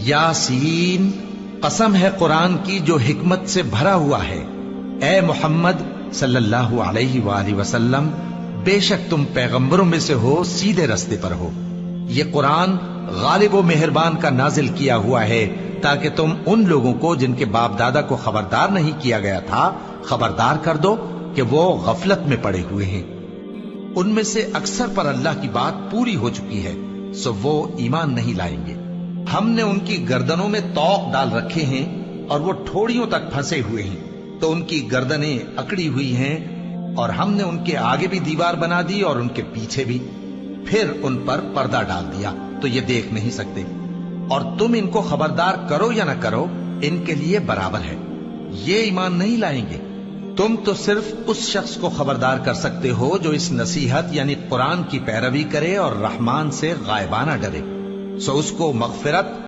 यासीन, कसम है कुरान की जो हिकमत से भरा हुआ है। ए मोहम्मद सल्लल्लाहु अलैहि वालैहि वसल्लम, बेशक तुम पैगंबरों में से हो, सीधे रास्ते पर हो। ये कुरान गालिब व मेहरबान का नाजिल किया हुआ है ताकि तुम उन लोगों को जिनके बाप दादा को खबरदार नहीं किया गया था खबरदार कर दो कि वो गफलत में पड़े हुए हैं। उनमें से अक्सर पर अल्लाह की बात पूरी हो चुकी है, सो वो ईमान नहीं लाएंगे। हमने उनकी गर्दनों में तौक डाल रखे हैं और वो ठोड़ियों तक फंसे हुए हैं, तो उनकी गर्दनें अकड़ी हुई हैं, और हमने उनके आगे भी दीवार बना दी और उनके पीछे भी, फिर उन पर पर्दा डाल दिया तो ये देख नहीं सकते। और तुम इनको खबरदार करो या ना करो, इनके लिए बराबर है, ये ईमान नहीं लाएंगे। तुम तो सिर्फ उस शख्स को खबरदार कर सकते हो जो इस नसीहत यानी कुरान की पैरवी करे और रहमान से गायबाना डरे, सो उसको मगफिरत